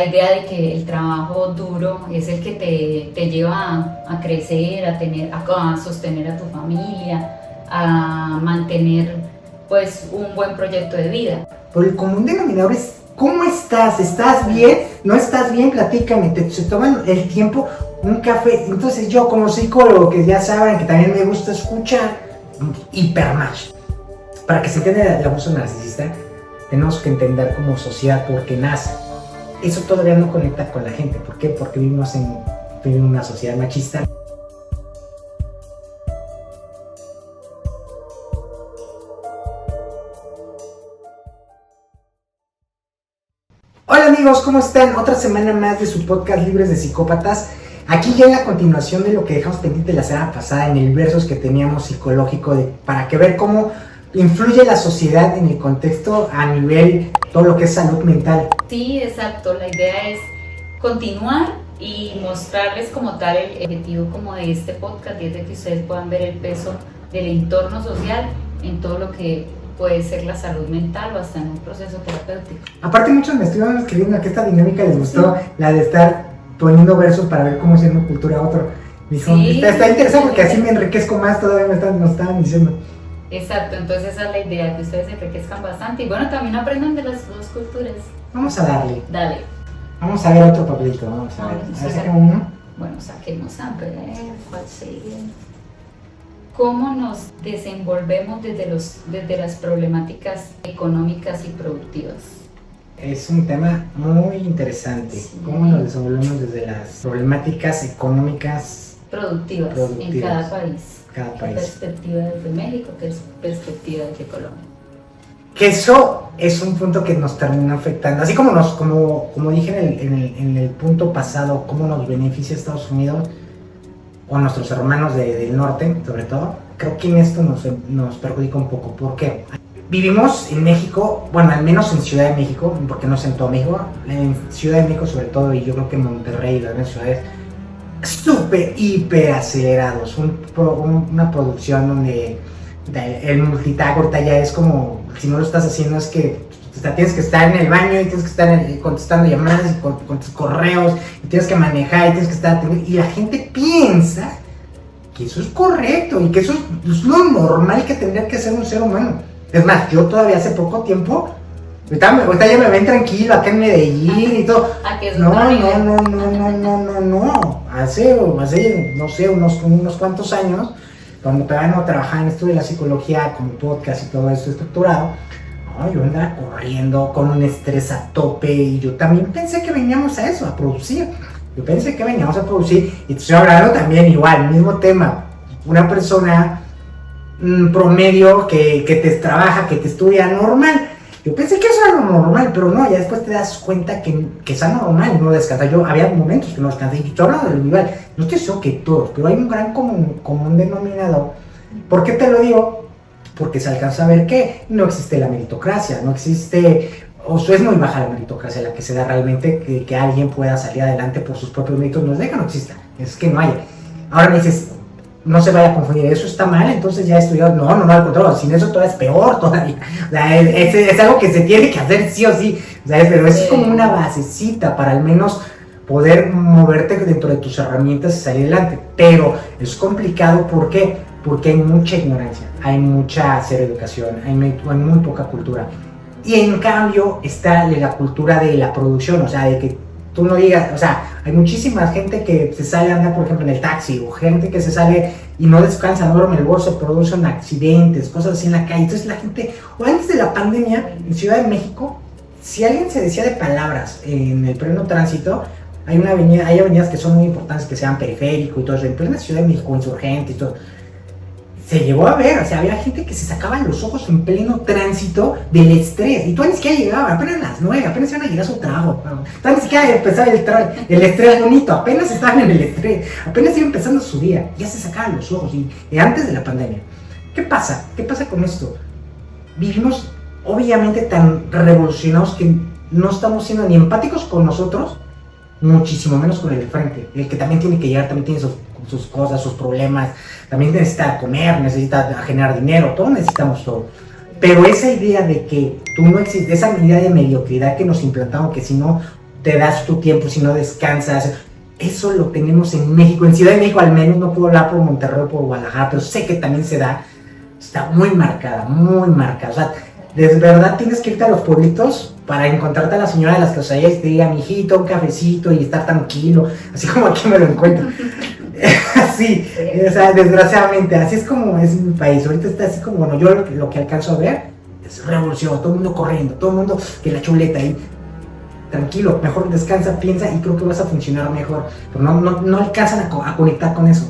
La idea de que el trabajo duro es el que te lleva a crecer, a sostener a tu familia, a mantener pues un buen proyecto de vida. Pero el común denominador es, ¿cómo estás? ¿Estás bien? ¿No estás bien? Platícame, se toman el tiempo, un café. Entonces yo como psicólogo, que ya saben que también me gusta escuchar, hipermatch. Para que se entienda el abuso narcisista, tenemos que entender como sociedad por qué nace. Eso todavía no conecta con la gente. ¿Por qué? Porque vivimos en una sociedad machista. Hola amigos, ¿cómo están? Otra semana más de su podcast Libres de Psicópatas. Aquí ya en la continuación de lo que dejamos pendiente la semana pasada, en el versus que teníamos psicológico, para que ver cómo influye la sociedad en el contexto a nivel todo lo que es salud mental. Sí, exacto. La idea es continuar y mostrarles como tal el objetivo como de este podcast, y es de que ustedes puedan ver el peso del entorno social en todo lo que puede ser la salud mental o hasta en un proceso terapéutico. Aparte muchos me estuvieron escribiendo que esta dinámica les gustó, sí. La de estar poniendo versos para ver cómo es una cultura a otro. Dijo, sí, está interesante porque así me enriquezco más, todavía nos estaban diciendo. Exacto, entonces esa es la idea, que ustedes se enriquezcan bastante y bueno, también aprendan de las dos culturas. Vamos a darle. Dale. Vamos a ver otro papelito, vamos a ver. A ver, saca uno. Bueno, saquemos a ver cuál sigue. ¿Cómo nos desenvolvemos desde las problemáticas económicas y productivas? Es un tema muy interesante. Sí. ¿Cómo nos desenvolvemos desde las problemáticas económicas productivas en cada país? Cada país. Perspectiva desde México, que es perspectiva desde Colombia. Que eso es un punto que nos termina afectando. Así como dije en el punto pasado, cómo nos beneficia Estados Unidos o nuestros hermanos del norte, sobre todo, creo que en esto nos perjudica un poco. ¿Por qué? Vivimos en México, bueno, al menos en Ciudad de México, porque no es en todo México, en Ciudad de México sobre todo, y yo creo que en Monterrey y las grandes ciudades, súper, hiper acelerados, una producción donde el multitag ahorita ya es como, si no lo estás haciendo es que tienes que estar en el baño y tienes que estar contestando llamadas y con tus correos y tienes que manejar y tienes que estar atendiendo, y la gente piensa que eso es correcto y que eso es lo normal que tendría que hacer un ser humano. Es más, yo todavía hace poco tiempo, ahorita ya me ven tranquilo acá en Medellín y todo. No. Hace, no sé, unos cuantos años, cuando todavía no trabajaba en esto de la psicología, como podcast y todo esto estructurado, yo andaba corriendo con un estrés a tope y yo también pensé que veníamos a eso, a producir. Yo pensé que veníamos a producir y te estoy hablando también igual, mismo tema. Una persona promedio que te trabaja, que te estudia normal. Yo pensé que eso era lo normal, pero no, ya después te das cuenta que es anormal no descansar. Yo había momentos que no descansé, y yo hablando de lo individual, no estoy seguro que todos, pero hay un gran común denominador. ¿Por qué te lo digo? Porque se alcanza a ver que no existe la meritocracia, no existe, o es muy baja la meritocracia la que se da realmente, que alguien pueda salir adelante por sus propios méritos, no es de que no exista, es que no haya. Ahora me dices, no se vaya a confundir, eso está mal, entonces ya he estudiado. No, al contrario, sin eso todavía es peor todavía. O sea, es algo que se tiene que hacer sí o sí, ¿sabes? Pero es como una basecita para al menos poder moverte dentro de tus herramientas y salir adelante. Pero es complicado, ¿por qué? Porque hay mucha ignorancia, hay mucha cero educación, hay muy poca cultura. Y en cambio está la cultura de la producción, o sea, de que tú no digas, o sea, hay muchísima gente que se sale a andar, por ejemplo, en el taxi, o gente que se sale y no descansa, no duerme el bolso, producen accidentes, cosas así en la calle. Entonces la gente, o antes de la pandemia, en Ciudad de México, si alguien se decía de palabras en el pleno tránsito, hay avenidas que son muy importantes, que sean periférico y todo eso, en plena Ciudad de México, Insurgente y todo. Se llegó a ver, o sea, había gente que se sacaban los ojos en pleno tránsito del estrés, y tú ni siquiera llegaban, apenas las 9, apenas iban a llegar a su trabajo, ni siquiera empezaba el estrés bonito, apenas estaban en el estrés, apenas iba empezando su día, ya se sacaban los ojos, y antes de la pandemia. ¿Qué pasa? ¿Qué pasa con esto? Vivimos obviamente tan revolucionados que no estamos siendo ni empáticos con nosotros, muchísimo menos con el de frente, el que también tiene que llegar, también tiene sus cosas, sus problemas, también necesita comer, necesita generar dinero, todos necesitamos todo. Pero esa idea de que tú no existes, esa idea de mediocridad que nos implantaron, que si no te das tu tiempo, si no descansas. Eso lo tenemos en México, en Ciudad de México al menos, no puedo hablar por Monterrey o por Guadalajara, pero sé que también se da, está muy marcada, o sea, de verdad tienes que irte a los pueblitos para encontrarte a la señora de las quesadillas y te diga, mijito, un cafecito y estar tranquilo, así como aquí me lo encuentro. Así, o sea, desgraciadamente, así es como es mi país. Ahorita está así como, bueno, yo lo que alcanzo a ver es revolución, todo el mundo corriendo, todo el mundo que la chuleta ahí. Tranquilo, mejor descansa, piensa y creo que vas a funcionar mejor. Pero no alcanzan a conectar con eso.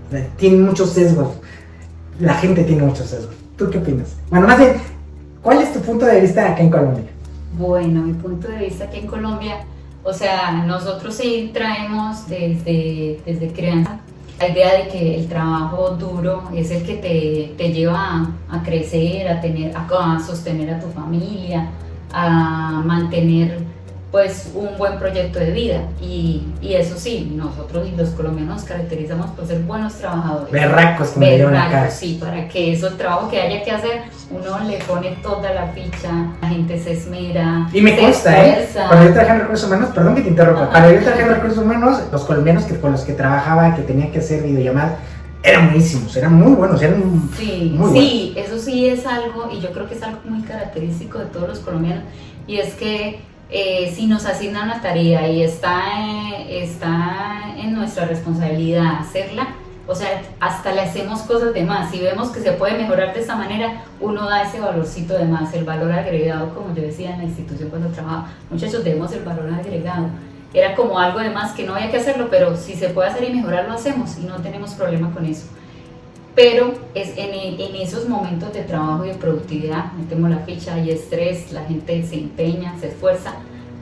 O sea, tienen muchos sesgos. La gente tiene muchos sesgos. ¿Tú qué opinas? Bueno, más bien, ¿cuál es tu punto de vista acá en Colombia? Bueno, mi punto de vista aquí en Colombia, o sea, nosotros sí traemos desde crianza la idea de que el trabajo duro es el que te lleva a crecer, a sostener a tu familia, a mantener pues un buen proyecto de vida y eso sí, nosotros y los colombianos nos caracterizamos por ser buenos trabajadores. Berracos, como le llaman acá. Sí, para que eso, el trabajo que haya que hacer, uno le pone toda la ficha, la gente se esmera. Y me consta, cuando yo trabajé en recursos humanos, perdón que te interrumpa, cuando yo trabajé en recursos humanos, los colombianos con los que trabajaba, que tenía que hacer videollamadas, eran buenísimos, eran muy buenos, sí, muy sí, buenos. Eso sí es algo, y yo creo que es algo muy característico de todos los colombianos, y es que si nos asignan una tarea y está en nuestra responsabilidad hacerla, o sea, hasta le hacemos cosas de más. Si vemos que se puede mejorar de esta manera, uno da ese valorcito de más, el valor agregado, como yo decía en la institución cuando trabajaba. Muchachos, demos el valor agregado. Era como algo de más que no había que hacerlo, pero si se puede hacer y mejorar, lo hacemos y no tenemos problema con eso. Pero es en esos momentos de trabajo y de productividad, metemos la ficha, hay estrés, la gente se empeña, se esfuerza,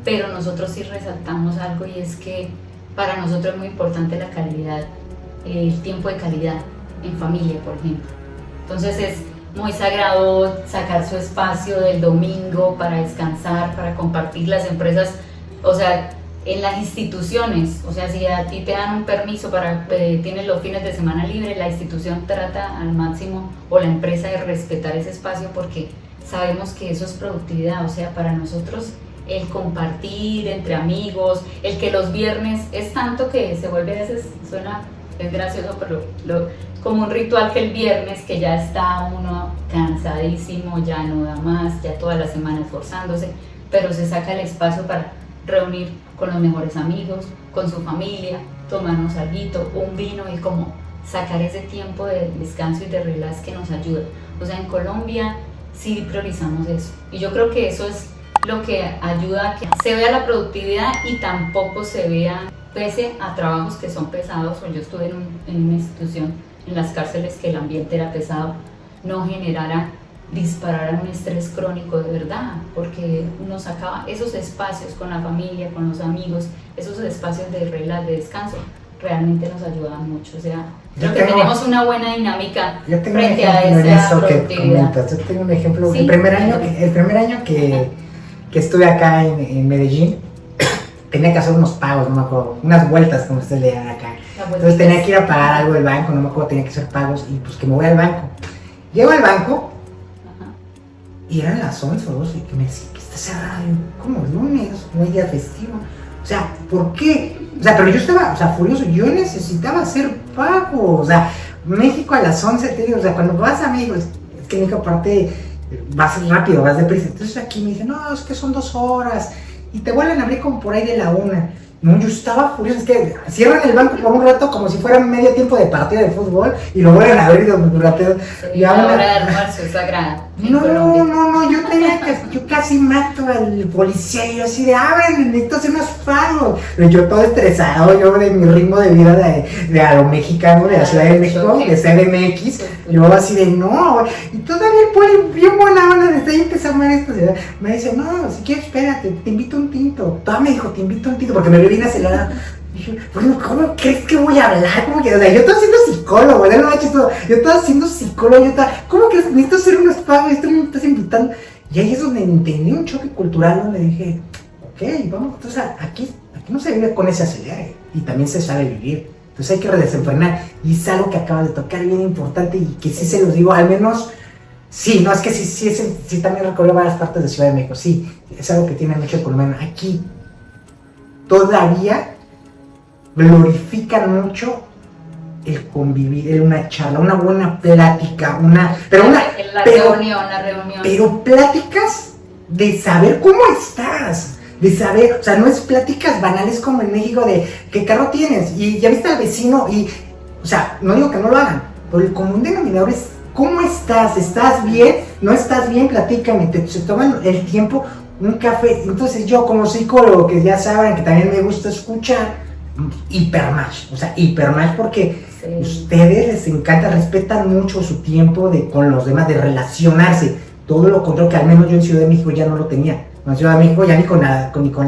pero nosotros sí resaltamos algo y es que para nosotros es muy importante la calidad, el tiempo de calidad en familia, por ejemplo. Entonces es muy sagrado sacar su espacio del domingo para descansar, para compartir. Las empresas, o sea, en las instituciones, o sea, si a ti te dan un permiso tienes los fines de semana libre, la institución trata al máximo, o la empresa, de respetar ese espacio porque sabemos que eso es productividad. O sea, para nosotros el compartir entre amigos, el que los viernes es tanto que se vuelve, a veces es gracioso, pero como un ritual, que el viernes, que ya está uno cansadísimo, ya no da más, ya toda la semana esforzándose, pero se saca el espacio para reunir con los mejores amigos, con su familia, tomarnos alguito, un vino, y como sacar ese tiempo de descanso y de relax que nos ayuda. O sea, en Colombia sí priorizamos eso, y yo creo que eso es lo que ayuda a que se vea la productividad y tampoco se vea, pese a trabajos que son pesados. O yo estuve en una institución, en las cárceles, que el ambiente era pesado, no disparara un estrés crónico de verdad, porque uno sacaba esos espacios con la familia, con los amigos, esos espacios de relax, de descanso, realmente nos ayudaban mucho. O sea, creo que tenemos una buena dinámica frente a esa productividad. Yo tengo un ejemplo. ¿Sí? El primer año que estuve acá en Medellín, tenía que hacer unos pagos, no me acuerdo, unas vueltas, como ustedes le llaman acá. Entonces tenía que ir a pagar algo del banco, no me acuerdo, tenía que hacer pagos, y pues que me voy al banco. Llego al banco, y eran las 11 o 12, que me decía que está cerrado. ¿Cómo es lunes? No hay día festivo. O sea, ¿por qué? O sea, pero yo estaba, furioso. Yo necesitaba hacer pago. O sea, México a las 11, te digo, o sea, cuando vas a México, es que México aparte vas rápido, vas deprisa. Entonces aquí me dicen, no, es que son 2 horas. Y te vuelven a abrir como por ahí de la 1. No, yo estaba furioso, es que cierran el banco por un rato como si fuera medio tiempo de partido de fútbol y lo vuelven a abrir rápido. Sí, la hora de almuerzo es sagrada. No, yo casi mato al policía y yo así de, abren, necesito hacer unos pagos. Pero yo todo estresado, yo de mi ritmo de vida de a lo mexicano, de la Ciudad de México, de CDMX, yo así de, no, y todavía el poli bien buena onda, desde ahí empezó a amar esto. Me dice, no, si quieres espérate, te invito un tinto. Todavía me dijo, te invito un tinto, porque me vio bien acelerada. Dije, bueno, ¿cómo crees que voy a hablar? ¿Cómo que? O sea, yo estaba siendo psicólogo, no manches todo. Yo estaba siendo psicólogo, ¿cómo crees que necesito hacer unos pagos? Esto me estás invitando. Y ahí es donde entendí un choque cultural, donde dije, ok, vamos, entonces aquí no se vive con ese acelere, y también se sabe vivir. Entonces hay que redesenfrenar, y es algo que acabas de tocar bien importante, y que sí se los digo, al menos, sí, no, es que sí también recorrí varias partes de Ciudad de México, sí, es algo que tiene mucho colombiano. Aquí todavía glorifican mucho el convivir, una charla, una buena plática, la reunión. Pero pláticas de saber cómo estás, de saber, o sea, no es pláticas banales como en México de qué carro tienes y ya viste al vecino y, o sea, no digo que no lo hagan, pero el común denominador es ¿cómo estás? ¿Estás bien? ¿No estás bien? Platícame, se toman el tiempo, un café. Entonces yo como psicólogo, que ya saben que también me gusta escuchar, hipermatch porque ustedes les encanta, respetan mucho su tiempo con los demás, de relacionarse, todo lo contrario que al menos yo en Ciudad de México ya no lo tenía. En Ciudad de México ya ni con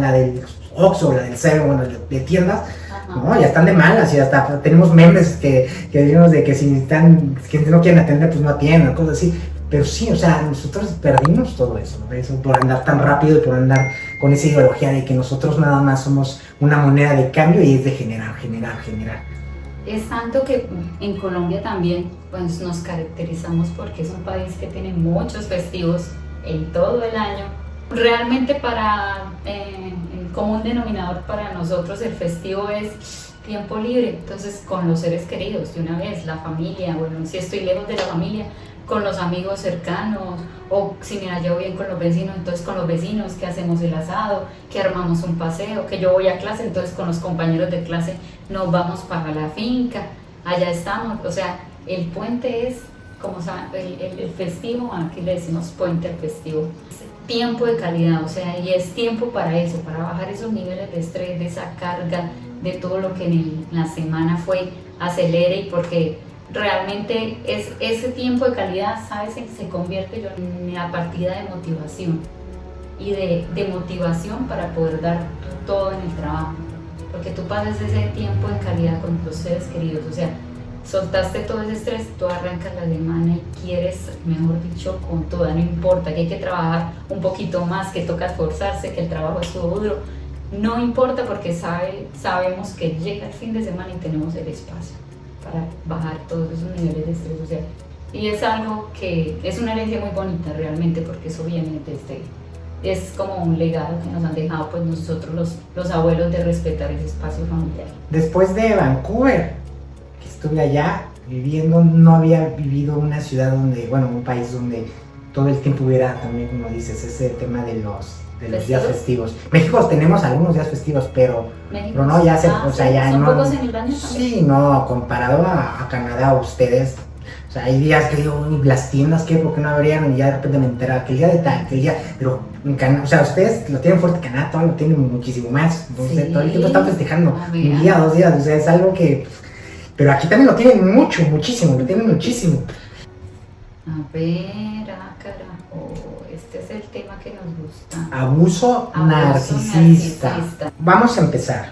la del Oxxo, la del Seven, bueno, de tiendas, no, ya están de malas y hasta tenemos memes que decimos de que si no quieren atender, pues no atienden, cosas así. Pero sí, o sea, nosotros perdimos todo eso, ¿no? Eso por andar tan rápido y por andar con esa ideología de que nosotros nada más somos una moneda de cambio y es de generar. Es tanto que en Colombia también pues, nos caracterizamos porque es un país que tiene muchos festivos en todo el año. Realmente para el común denominador para nosotros el festivo es tiempo libre, entonces con los seres queridos de una vez, la familia, bueno, si estoy lejos de la familia, con los amigos cercanos, o si me la llevo bien con los vecinos, entonces con los vecinos que hacemos el asado, que armamos un paseo, que yo voy a clase, entonces con los compañeros de clase nos vamos para la finca, allá estamos, o sea, el puente es, como saben, el festivo, aquí le decimos puente al festivo, es tiempo de calidad, o sea, y es tiempo para eso, para bajar esos niveles de estrés, de esa carga, de todo lo que en la semana fue, acelere, y porque realmente es ese tiempo de calidad, ¿sabes? Se convierte en la partida de motivación y de motivación para poder dar todo en el trabajo, porque tú pasas ese tiempo en calidad con tus seres queridos, o sea, soltaste todo ese estrés, tú arrancas la semana y quieres, mejor dicho, con toda, no importa que hay que trabajar un poquito más, que toca esforzarse, que el trabajo estuvo duro, no importa porque sabemos que llega el fin de semana y tenemos el espacio para bajar todos esos niveles de estrés, o sea, y es algo que es una herencia muy bonita realmente, porque eso viene es como un legado que nos han dejado pues nosotros los abuelos, de respetar ese espacio familiar. Después de Vancouver, que estuve allá viviendo, no había vivido una ciudad donde, bueno, un país donde todo el tiempo hubiera también, como dices, ese tema de los días festivos. México tenemos algunos días festivos, pero no, ya se, o sea, ya ¿son no. pocos en el año también? Sí, no, comparado a Canadá, ustedes, o sea, hay días que digo, las tiendas, ¿qué? ¿Por qué no abrían? Y ya de repente me enteraba que el día de tal, que el día, pero en Canadá, o sea, ustedes lo tienen fuerte, Canadá todo lo tienen muchísimo más, entonces todo el tiempo están festejando, un día, 2 días, o sea, es algo que, pero aquí también lo tienen muchísimo, lo tienen muchísimo. A ver, carajo, este es el tema que nos gusta. Abuso narcisista. Vamos a empezar.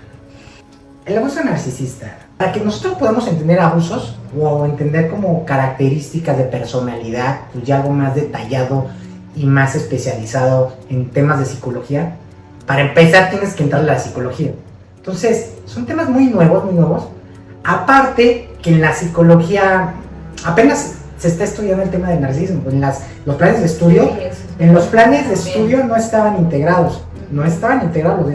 El abuso narcisista. Para que nosotros podamos entender abusos o entender como características de personalidad, pues ya algo más detallado y más especializado en temas de psicología, para empezar tienes que entrar a la psicología. Entonces, son temas muy nuevos. Aparte que en la psicología apenas se está estudiando el tema del narcisismo. En los planes de estudio, no estaban integrados. En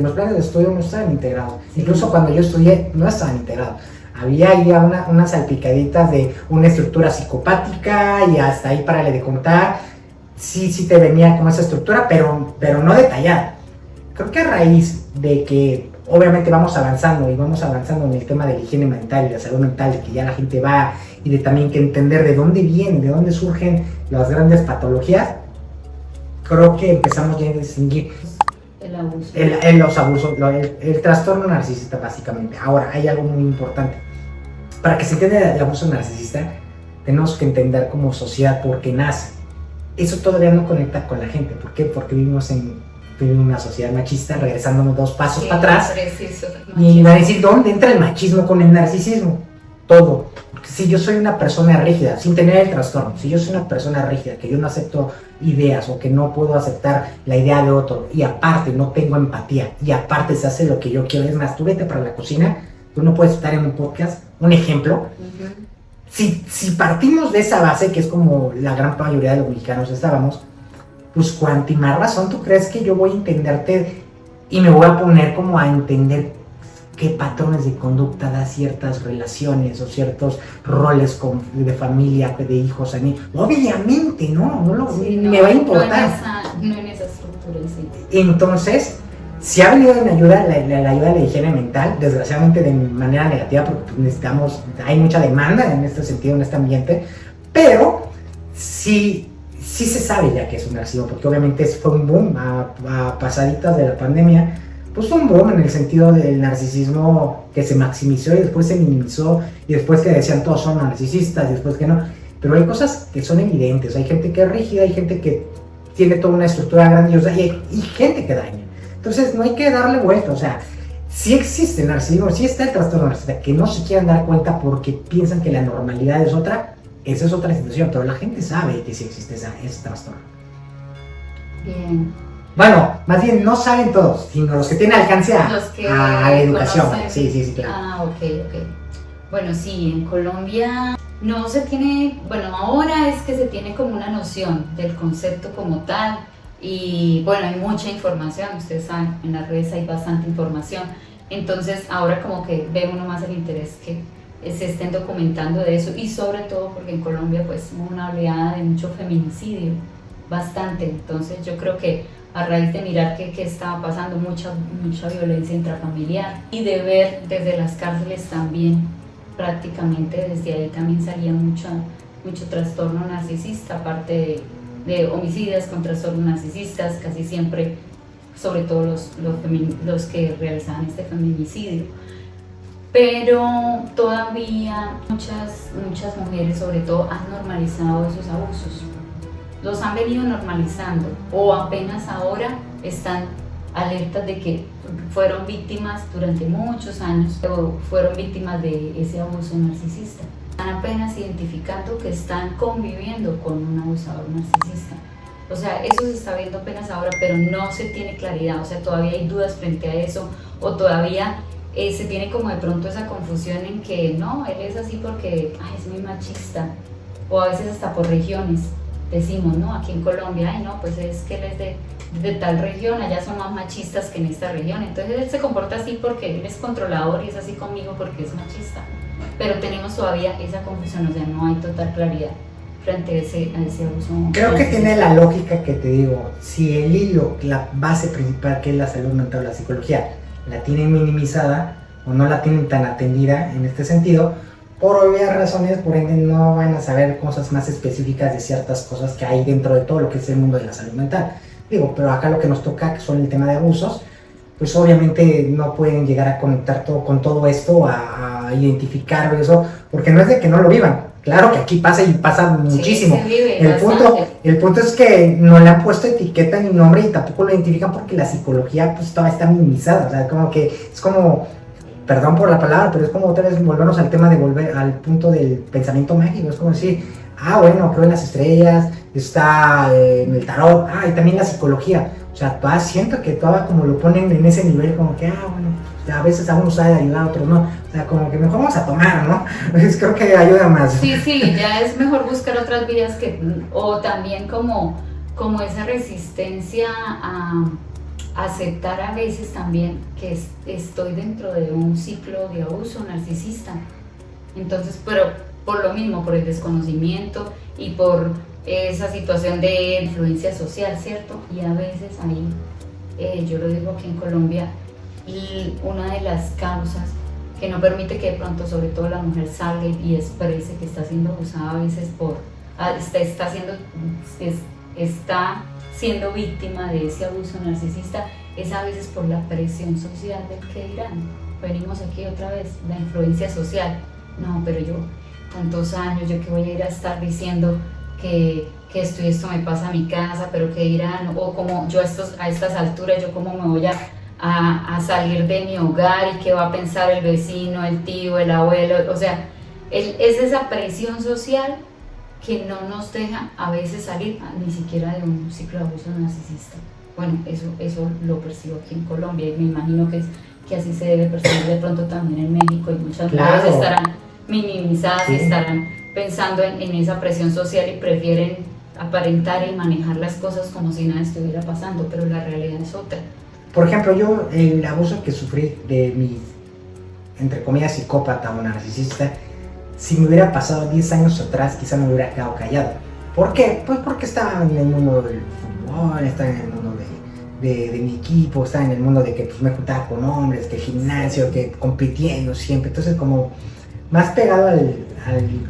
los planes de estudio no estaban integrados. Sí. Incluso cuando yo estudié, no estaban integrados. Había ahí unas salpicaditas de una estructura psicopática y hasta ahí párale de contar. Sí te venía como esa estructura, pero no detallada. Creo que a raíz de que obviamente vamos avanzando en el tema de la higiene mental y la salud mental, de que ya la gente va, y de también que entender de dónde vienen, de dónde surgen las grandes patologías, creo que empezamos ya a distinguir los abusos, el trastorno narcisista básicamente. Ahora, hay algo muy importante. Para que se entienda el abuso narcisista, tenemos que entender como sociedad por qué nace. Eso todavía no conecta con la gente. ¿Por qué? Porque vivimos en una sociedad machista, regresándonos 2 pasos para atrás, y va a decir, ¿dónde entra el machismo con el narcisismo? Todo. Porque si yo soy una persona rígida, sin tener el trastorno, si yo soy una persona rígida, que yo no acepto ideas o que no puedo aceptar la idea de otro, y aparte no tengo empatía, y aparte se hace lo que yo quiero, es más, tú vete para la cocina, tú no puedes estar en un podcast, un ejemplo. Si partimos de esa base, que es como la gran mayoría de los mexicanos estábamos, pues cuanti más razón tú crees que yo voy a entenderte y me voy a poner como a entender qué patrones de conducta da ciertas relaciones o ciertos roles de familia, de hijos a mí. Obviamente, me va a importar. No en esa estructura, sí. Entonces, si ha venido de mi ayuda, la ayuda de la higiene mental, desgraciadamente de manera negativa, porque hay mucha demanda en este sentido, en este ambiente, pero sí se sabe ya que es un narcisismo, porque obviamente fue un boom a pasaditas de la pandemia. Pues fue un boom en el sentido del narcisismo que se maximizó y después se minimizó y después que decían todos son narcisistas y después que no, pero hay cosas que son evidentes, hay gente que es rígida, hay gente que tiene toda una estructura grandiosa y hay gente que daña. Entonces no hay que darle vuelta, o sea, sí existe el narcisismo, sí está el trastorno narcisista, que no se quieran dar cuenta porque piensan que la normalidad es otra, esa es otra situación, pero la gente sabe que sí existe ese trastorno. Bien. Bueno, más bien no saben todos, sino los que tienen alcance a la educación. Sí, claro. Ah, ok. Bueno, sí, en Colombia no se tiene, bueno, ahora es que se tiene como una noción del concepto como tal y bueno, hay mucha información, ustedes saben, en las redes hay bastante información, entonces ahora como que ve uno más el interés que se estén documentando de eso y sobre todo porque en Colombia pues hubo una oleada de mucho feminicidio, bastante, entonces yo creo que a raíz de mirar qué estaba pasando, mucha violencia intrafamiliar y de ver desde las cárceles también, prácticamente desde ahí también salía mucho trastorno narcisista, aparte de homicidios con trastornos narcisistas, casi siempre, sobre todo los que realizaban este feminicidio. Pero todavía muchas mujeres sobre todo han normalizado esos abusos. Los han venido normalizando o apenas ahora están alertas de que fueron víctimas durante muchos años o fueron víctimas de ese abuso narcisista. Están apenas identificando que están conviviendo con un abusador narcisista. O sea, eso se está viendo apenas ahora, pero no se tiene claridad, o sea, todavía hay dudas frente a eso o todavía se tiene como de pronto esa confusión en que no, él es así porque es muy machista o a veces hasta por regiones. Decimos, ¿no? Aquí en Colombia, no, pues es que él es de tal región, allá son más machistas que en esta región, entonces él se comporta así porque él es controlador y es así conmigo porque es machista, pero tenemos todavía esa confusión, o sea, no hay total claridad frente a ese abuso. Creo que tiene la lógica que te digo, si el hilo, la base principal que es la salud mental, la psicología, la tienen minimizada o no la tienen tan atendida en este sentido, por obvias razones, por ende no van a saber cosas más específicas de ciertas cosas que hay dentro de todo lo que es el mundo de la salud mental. Digo, pero acá lo que nos toca, que son el tema de abusos, pues obviamente no pueden llegar a conectar con todo esto, a identificar eso, porque no es de que no lo vivan. Claro que aquí pasa y pasa muchísimo. Sí, se vive el punto es que no le han puesto etiqueta ni nombre y tampoco lo identifican porque la psicología pues todavía está minimizada. O sea, como que es como, perdón por la palabra, pero es como otra vez volvernos al tema de volver al punto del pensamiento mágico. Es como decir, bueno, creo en las estrellas, está en el tarot, y también la psicología. O sea, todavía siento que todavía como lo ponen en ese nivel, como que, bueno, a veces a uno sabe ayudar, a otros no. O sea, como que mejor vamos a tomar, ¿no? Creo que ayuda más. Sí, ya es mejor buscar otras vías o también como esa resistencia a aceptar a veces también que estoy dentro de un ciclo de abuso narcisista. Entonces, pero por lo mismo, por el desconocimiento y por esa situación de influencia social, ¿cierto? Y a veces ahí, yo lo digo aquí en Colombia, y una de las causas que no permite que de pronto, sobre todo la mujer, salga y exprese que está siendo abusada a veces está siendo víctima de ese abuso narcisista, es a veces por la presión social del que dirán. Venimos aquí otra vez, la influencia social. No, pero yo, tantos años, yo que voy a ir a estar diciendo que esto y esto me pasa a mi casa, pero que dirán, o como yo a estas alturas, yo cómo me voy a salir de mi hogar y qué va a pensar el vecino, el tío, el abuelo. O sea, es esa presión social que no nos deja a veces salir ni siquiera de un ciclo de abuso narcisista. Bueno, eso lo percibo aquí en Colombia y me imagino que así se debe percibir de pronto también en México, y muchas mujeres estarán minimizadas, sí, y estarán pensando en esa presión social y prefieren aparentar y manejar las cosas como si nada estuviera pasando, pero la realidad es otra. por ejemplo, yo el abuso que sufrí de mi, entre comillas, psicópata o narcisista, si me hubiera pasado 10 años atrás, quizá me hubiera quedado callado. ¿Por qué? Pues porque estaba en el mundo del fútbol, estaba en el mundo de mi equipo, estaba en el mundo de que pues, me juntaba con hombres, que gimnasio, que compitiendo siempre. Entonces, como más pegado al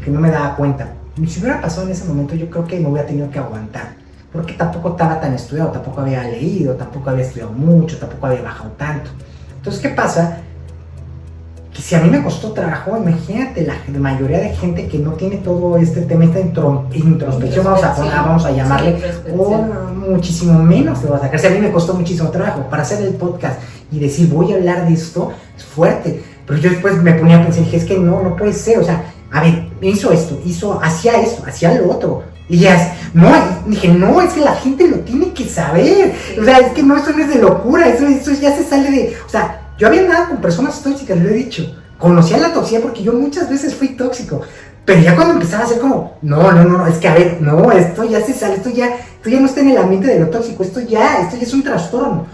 que no me daba cuenta. Y si hubiera pasado en ese momento, yo creo que me hubiera tenido que aguantar. Porque tampoco estaba tan estudiado, tampoco había leído, tampoco había estudiado mucho, tampoco había bajado tanto. Entonces, ¿qué pasa? Que si a mí me costó trabajo, imagínate la mayoría de gente que no tiene todo este tema, esta introspección, vamos a llamarle, o muchísimo menos te va a sacar. Si a mí me costó muchísimo trabajo para hacer el podcast y decir voy a hablar de esto, es fuerte. Pero yo después me ponía a pensar, dije, es que no puede ser, o sea, a ver, hizo esto, hacía lo otro. Y ya, dije, no, es que la gente lo tiene que saber. O sea, es que no, eso no es de locura, eso ya se sale de, o sea, yo había andado con personas tóxicas, lo he dicho. Conocía la toxicidad porque yo muchas veces fui tóxico. Pero ya cuando empezaba a ser como, no, es que a ver, no, esto ya se sale, esto ya no está en el ambiente de lo tóxico, esto ya es un trastorno.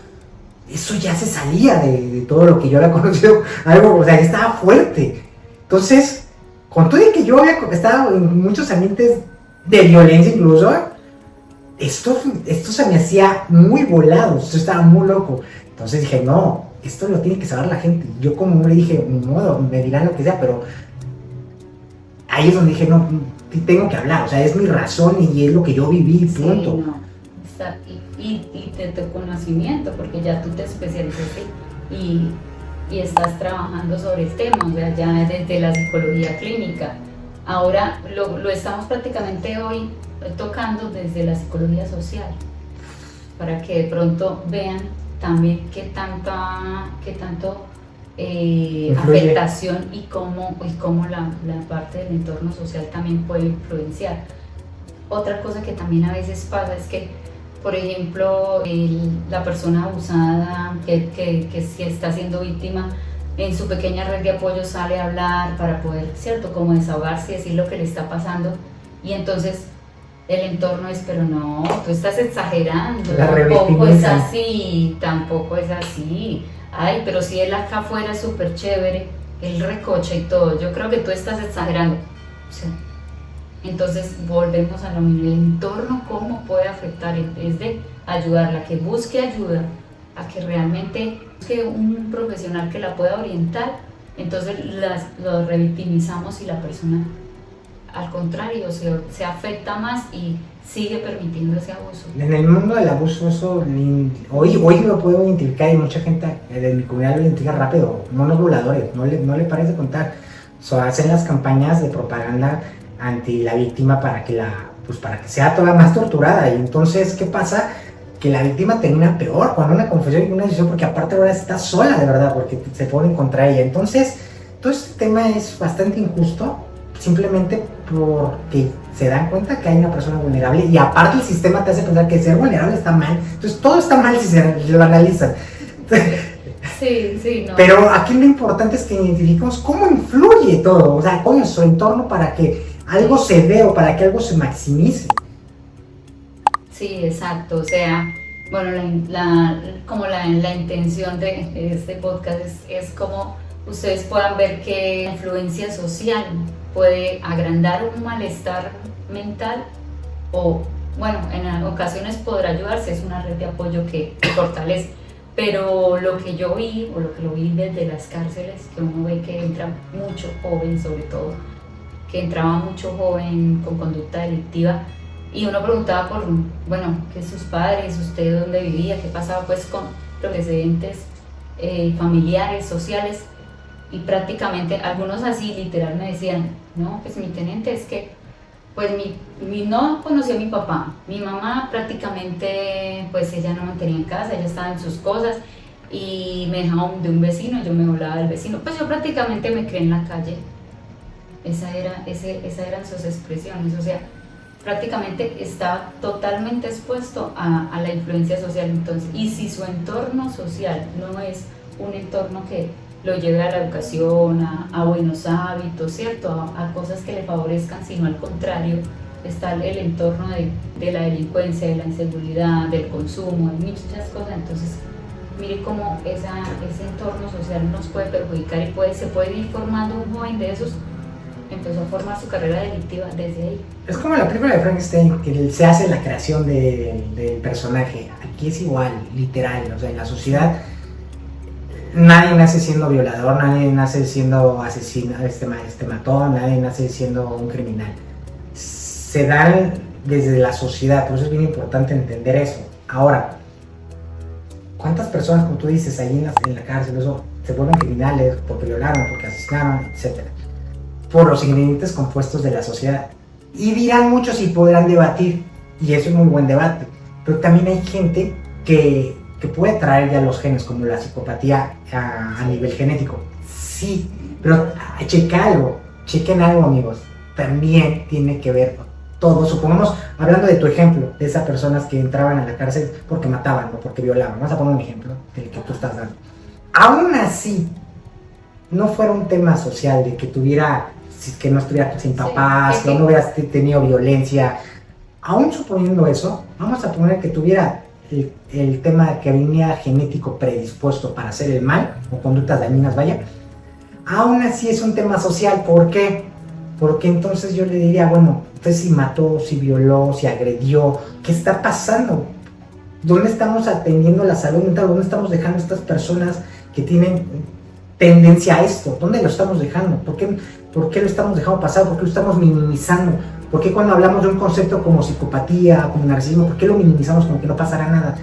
Eso ya se salía de todo lo que yo había conocido, algo, o sea, estaba fuerte. Entonces, con todo y que yo había estado en muchos ambientes de violencia incluso, esto se me hacía muy volado, esto estaba muy loco. Entonces dije, no, esto lo tiene que saber la gente. Yo como hombre dije, ni modo, me dirán lo que sea, pero ahí es donde dije, no, tengo que hablar, o sea, es mi razón y es lo que yo viví, punto. Sí, no. Y de tu conocimiento, porque ya tú te especializaste y estás trabajando sobre el tema, o sea, ya desde la psicología clínica. Ahora lo estamos prácticamente hoy tocando desde la psicología social, para que de pronto vean también qué tanto afectación y cómo la parte del entorno social también puede influenciar. Otra cosa que también a veces pasa es que, por ejemplo, la persona abusada que si está siendo víctima, en su pequeña red de apoyo sale a hablar para poder, ¿cierto?, como desahogarse y decir lo que le está pasando, y entonces el entorno es, pero no, tú estás exagerando, tampoco es así, ay, pero si él acá afuera es súper chévere, él recocha y todo, yo creo que tú estás exagerando, o sea, entonces volvemos a lo mismo, el entorno cómo puede afectar, en vez de ayudarla, que busque ayuda, a que realmente busque un profesional que la pueda orientar, entonces lo revictimizamos y la persona al contrario se afecta más y sigue permitiendo ese abuso. En el mundo del abuso, eso hoy lo puedo identificar y mucha gente de mi comunidad lo identifica rápido, monos voladores, no le pares de contar, hacen las campañas de propaganda anti la víctima para que sea toda más torturada, y entonces, ¿qué pasa? Que la víctima termina peor cuando una confesión y una decisión, porque aparte ahora está sola de verdad, porque se ponen contra ella. Entonces, todo este tema es bastante injusto, simplemente porque se dan cuenta que hay una persona vulnerable, y aparte el sistema te hace pensar que ser vulnerable está mal. Entonces, todo está mal si se lo analizan. Sí, no. Pero aquí lo importante es que identifiquemos cómo influye todo, o sea, con nuestro entorno para que algo se dé o para que algo se maximice. Sí, exacto, o sea, bueno, la intención de este podcast es como ustedes puedan ver que la influencia social puede agrandar un malestar mental o, bueno, en ocasiones podrá ayudarse, es una red de apoyo que fortalece, pero lo que yo vi, o lo que lo vi desde las cárceles, que uno ve que entra mucho joven, sobre todo, que entraba mucho joven con conducta delictiva, y uno preguntaba por, bueno, que sus padres, usted dónde vivía, qué pasaba pues con los antecedentes familiares, sociales, y prácticamente algunos así literal me decían, no, pues mi teniente es que, pues no conocía a mi papá, mi mamá prácticamente, pues ella no me tenía en casa, ella estaba en sus cosas, y me dejaba de un vecino, yo me volaba del vecino, pues yo prácticamente me crié en la calle, esas eran sus expresiones, o sea, prácticamente estaba totalmente expuesto a la influencia social. Entonces, y si su entorno social no es un entorno que lo lleve a la educación, a buenos hábitos, ¿cierto? A cosas que le favorezcan, sino al contrario, está el entorno de la delincuencia, de la inseguridad, del consumo, de muchas cosas, entonces mire cómo ese entorno social nos puede perjudicar y se puede ir formando un joven de esos. Empezó a formar su carrera delictiva desde ahí. Es como la película de Frankenstein, que se hace la creación del personaje. Aquí es igual, literal. O sea, en la sociedad nadie nace siendo violador, nadie nace siendo asesino, matón, nadie nace siendo un criminal. Se dan desde la sociedad, por eso es bien importante entender eso. Ahora, ¿cuántas personas, como tú dices, ahí en la cárcel, eso, se vuelven criminales porque violaron, porque asesinaron, etcétera? Por los ingredientes compuestos de la sociedad. Y dirán muchos y podrán debatir, y eso es muy buen debate, pero también hay gente que puede traer ya los genes, como la psicopatía a nivel genético. Sí, pero chequen algo, amigos, también tiene que ver todo. Supongamos, hablando de tu ejemplo, de esas personas que entraban a la cárcel porque mataban o porque violaban, vamos a poner un ejemplo del que tú estás dando. Aún así, no fuera un tema social de que que no estuviera sin papás, que no hubieras tenido violencia. Aún suponiendo eso, vamos a poner que tuviera el tema de que venía genético predispuesto para hacer el mal o conductas dañinas, vaya. Aún así es un tema social. ¿Por qué? Porque entonces yo le diría, bueno, entonces si mató, si violó, si agredió, ¿qué está pasando? ¿Dónde estamos atendiendo la salud mental? ¿Dónde estamos dejando a estas personas que tienen tendencia a esto? ¿Dónde lo estamos dejando? ¿Por qué lo estamos dejando pasar? ¿Por qué lo estamos minimizando? ¿Por qué cuando hablamos de un concepto como psicopatía, como narcisismo, por qué lo minimizamos como que no pasará nada?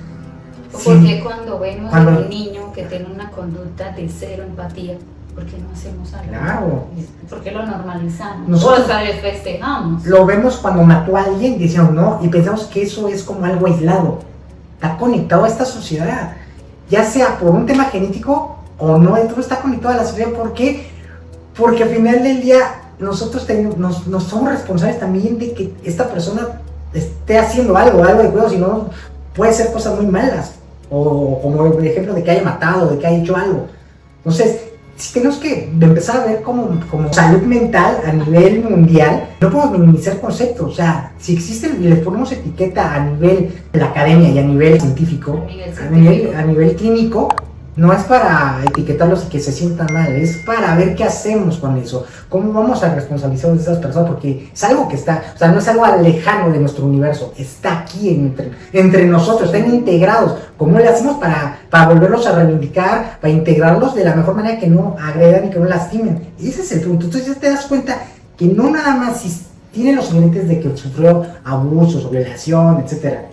¿Por qué cuando vemos a un niño que tiene una conducta de cero empatía, por qué no hacemos algo? Claro. ¿Por qué lo normalizamos? Nosotros le festejamos. Lo vemos cuando mató a alguien, decimos no, y pensamos que eso es como algo aislado. Está conectado a esta sociedad, ya sea por un tema genético o no, todo está conectado a la sociedad. ¿Por qué? Porque al final del día nosotros nos somos responsables también de que esta persona esté haciendo algo de cuidado, si no puede ser cosas muy malas, o como el ejemplo de que haya matado, de que haya hecho algo. Entonces, si tenemos que empezar a ver como salud mental a nivel mundial, no podemos minimizar conceptos. O sea, si existen y les ponemos etiqueta a nivel de la academia y a nivel científico, a nivel clínico, no es para etiquetarlos y que se sientan mal, es para ver qué hacemos con eso, cómo vamos a responsabilizar a esas personas, porque es algo que está, o sea, no es algo lejano de nuestro universo, está aquí entre nosotros, están integrados. ¿Cómo le hacemos para volverlos a reivindicar, para integrarlos de la mejor manera, que no agredan y que no lastimen? Ese es el punto. Entonces ya te das cuenta que no nada más si tiene los ingredientes de que sufrió abusos o violación, etcétera,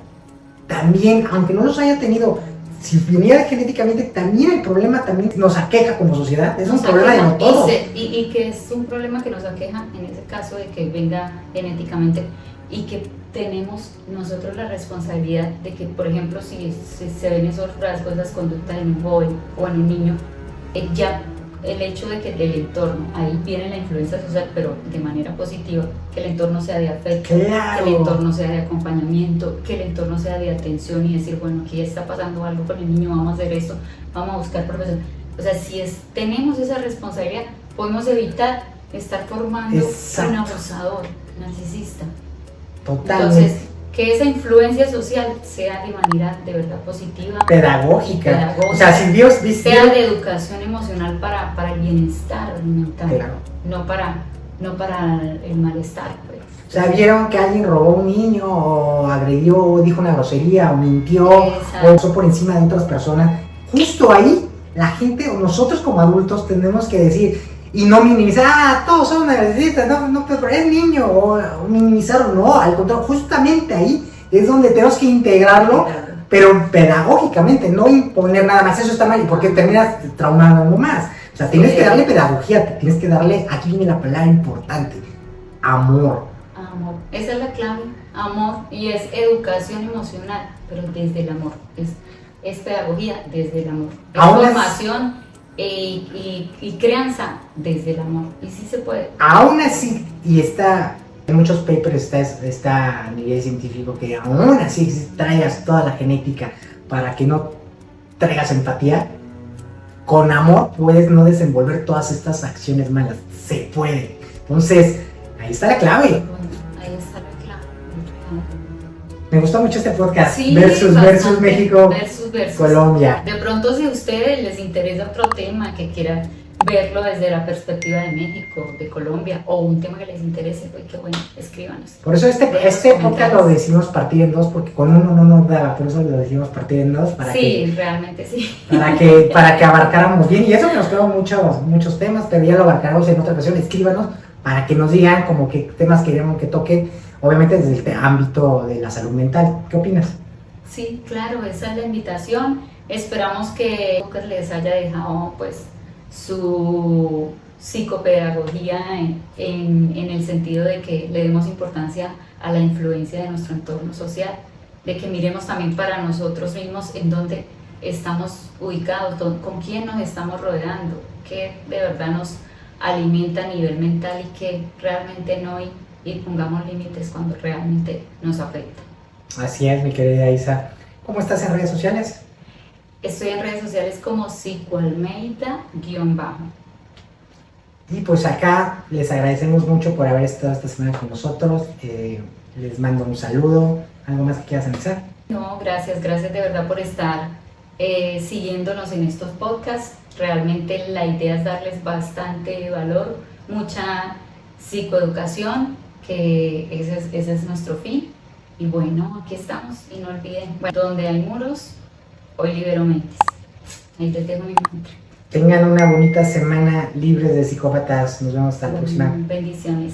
también, aunque no los haya tenido, si viniera genéticamente, también el problema también nos aqueja como sociedad. Es un problema de no todos. Y que es un problema que nos aqueja en ese caso de que venga genéticamente, y que tenemos nosotros la responsabilidad de que, por ejemplo, si se ven esos rasgos, esas conductas en un joven o en un niño, ya el hecho de que el entorno, ahí viene la influencia social, pero de manera positiva, que el entorno sea de afecto, claro, que el entorno sea de acompañamiento, que el entorno sea de atención y decir, bueno, aquí está pasando algo con el niño, vamos a hacer esto, vamos a buscar profesor. O sea, si tenemos esa responsabilidad, podemos evitar estar formando un abusador narcisista. Totalmente. Entonces, que esa influencia social sea de manera de verdad positiva, pedagógica. O sea, si Dios dice, sea de educación emocional para el bienestar mental, claro, no para el malestar, pues. O sea, vieron que alguien robó a un niño, o agredió, o dijo una grosería, o mintió, o pasó por encima de otras personas. Justo ahí, la gente, o nosotros como adultos, tenemos que decir, y no minimizar, todos son narcisistas, no, pero es niño, o minimizarlo, no, al contrario, justamente ahí es donde tenemos que integrarlo, pero pedagógicamente, no imponer nada más, eso está mal, porque terminas traumando más. O sea, tienes que darle pedagogía, tienes que darle, aquí viene la palabra importante, amor. Amor, esa es la clave, amor, y es educación emocional, pero desde el amor, es pedagogía desde el amor, es formación y crianza desde el amor, y sí se puede. Aún así, y en muchos papers está a nivel científico, que aún así si traigas toda la genética para que no traigas empatía, con amor puedes no desenvolver todas estas acciones malas, se puede. Entonces, ahí está la clave. Ahí está la clave. Me gustó mucho este podcast. Sí, versus bastante. México, versus. Colombia. De pronto, si a ustedes les interesa otro tema que quieran verlo desde la perspectiva de México, de Colombia, o un tema que les interese, pues qué bueno, escríbanos. Por eso este podcast lo decimos partir en dos, porque con uno no nos daba, por eso lo decimos partir en dos, realmente sí. Para que abarcáramos bien, y eso que nos quedó muchos temas, pero ya lo abarcaremos en otra ocasión. Escríbanos para que nos digan como qué temas queremos que toquen, obviamente desde el ámbito de la salud mental. ¿Qué opinas? Sí, claro, esa es la invitación. Esperamos que les haya dejado pues su psicopedagogía en el sentido de que le demos importancia a la influencia de nuestro entorno social, de que miremos también para nosotros mismos en dónde estamos ubicados, con quién nos estamos rodeando, qué de verdad nos alimenta a nivel mental y que realmente no, y pongamos límites cuando realmente nos afecta. Así es, mi querida Isa. ¿Cómo estás en redes sociales? Estoy en redes sociales como psicoalmeida_. Y pues acá les agradecemos mucho por haber estado esta semana con nosotros. Les mando un saludo. ¿Algo más que quieras anexar? No, gracias de verdad por estar siguiéndonos en estos podcasts. Realmente la idea es darles bastante valor, mucha psicoeducación, que ese es nuestro fin. Y bueno, aquí estamos, y no olviden, donde hay muros, hoy libero mentes. Ahí te dejo mi mantra. Tengan una bonita semana libres de psicópatas. Nos vemos hasta la próxima. Bendiciones.